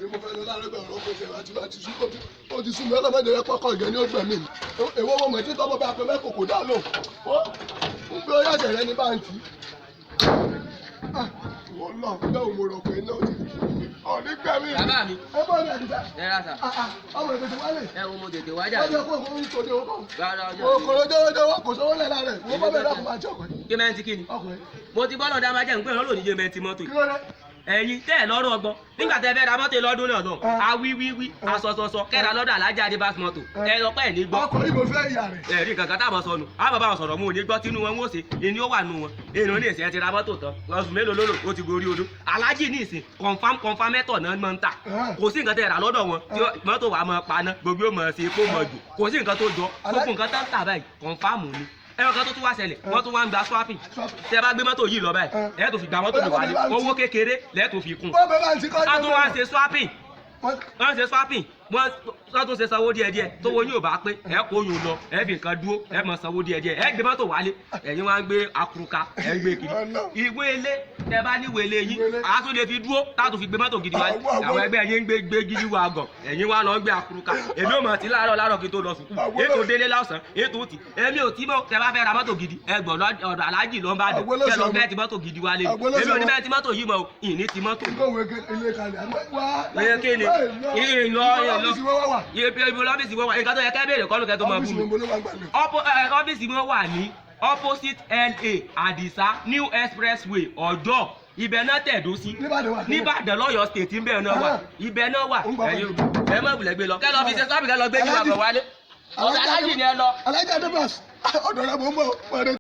mo fẹ́ lọ lárẹ́gbẹ̀ ọ̀rọ̀ pèsè àti sún ó ti sún mi ọlọ́mọdé rẹ pọ́kọ̀ ìgẹ̀ ní ọgbẹ̀ mi èwo mo mọ̀ tí tọ́mọ bá pẹ́ mẹ́kò kò dá lò ó ń gbé oyè àṣẹ rẹ ní báǹkì wọ́n lọ bẹ́ẹ̀ mo rọ̀ pé náà ti ọ̀ní gbẹ̀mí. bàbá mi. ẹ bọ́ ní àdìsá. ẹ ra sa. ọmọ ìpèsè wálé. ẹ wo mo tètè wájà. ọjọ́ kó o ń tòde o kọ́. rárá ọjọ́ òkòrò jẹ́wọ́jẹ́wọ́ kò sówó lẹ̀ lára ẹ̀ wọ́n bọ́ bẹ́ẹ̀ dákun máa jẹ́ ọkùnrin. kí mẹ́ntì kí ni. ọkùnrin. mo ti bọ́lọ̀ dá máa jẹ́ nǹkan ìrànlọ́ níjẹ́ mẹ́ntì mọ́tò kí ló dé. ẹ̀yin tẹ́ ẹ̀ lọ́rọ̀ ọgbọ́n nígbà tẹ́ fẹ́ ra mọ́tò lọ́dún náà lọ awíwíwí asọ̀sọ̀sọ̀ kẹ́ra lọ́dọ̀ alájà adébás mọ́tò ẹ lọ pẹ́ ní gbọ́. ọkọ̀ ìbò fẹ́ ìyá rẹ̀. ẹ̀rí kankan táwọn sọnù àwọn bàbá wọn sọ̀rọ̀ mú òní gbọ́ tínú wọn wọ́n ṣe èni ó wà nù wọn èèyàn ní ìsìn ẹ ti ra mọ́tò tán oṣù mélòó lólò ó ti gorí odó alájì ní ìsìn confam mẹ́tọ̀ náà máa ń tà kò sí nǹkan tẹ́ rà lọ́dọ̀ wọn tí mọ́tò wà máa paná gbogbo ó máa ṣe kó máa jò kò sí nǹkan tó jọ gbogbo nǹkan tán tà báyìí confam ni ẹ̀rọ kan tó tún wá ṣẹlẹ̀ wọ́n tún wá ń gba swapping tí ẹ bá gbé mọ́tò yìí lọ báyìí ẹ̀ tó fi gba mọ́tò mi wálé owó kékeré lẹ́ẹ̀ tó fi kún a tún wá ń ṣe swapping wọ́n ṣe swapping wọ́n tún ṣe sanwó díẹ̀díẹ̀ tó wo yóò bá pé ẹ̀ kó yóò lọ ẹ̀ fi nǹkan dúró ẹ̀ mọ̀ sanwó díẹ̀díẹ̀ ẹ̀ gbé mọ́tò wálé ẹ̀yin wá ń gbé akuruka ẹ̀ gbé kiri ìwé ilé tẹ bá níwèé ilé yín a tún lè fi dúró táà tún fi gbé mọ́tò gidi wálé àwọn ẹgbẹ́ yín ń gbé gidi wa gàn ẹ̀yin wá lọ gbé akuruka èmi ò mọ̀ tí láàárọ̀ kí n tó lọ sùkúù ètò délé lọ́sàn ètò òtì èmi ò tí mọ̀ tẹ bá fẹ́ ra mọ́tò gidi ẹgbọ̀n ọ̀dọ̀ alájì ló ń bá dùn kẹ lọ bẹ́ẹ̀ ti mọ́tò gidi wálé èmi ò ní bẹ́ẹ̀ ti mọ́tò yìí mọ́ ìní ti mọ́tò. ibi lọ́fíìsì wọn wà nǹkan tó yẹ kẹ́ bèèrè kọ́lù kẹ́ tó máa bú mi ọ́fíìsì wọn wà ní opposite LA Àdìsá New Expressway Ọ̀jọ́ ibẹ̀ náà tẹ̀dó sí nìbàdàn lọ́yọ̀ state ń bẹ̀ náà wà ibẹ̀ náà wà ẹ̀yin ẹ̀ mọ̀ ìbùlẹ̀ gbé lọ kẹ́ lọ fi ṣe sábì kẹ́ lọ gbé ní wàgbọ̀ wálé ọ̀gá alájì ni ẹ lọ. alájà débàs ọ̀dọ̀ rẹ̀ mọ̀ ń bọ̀.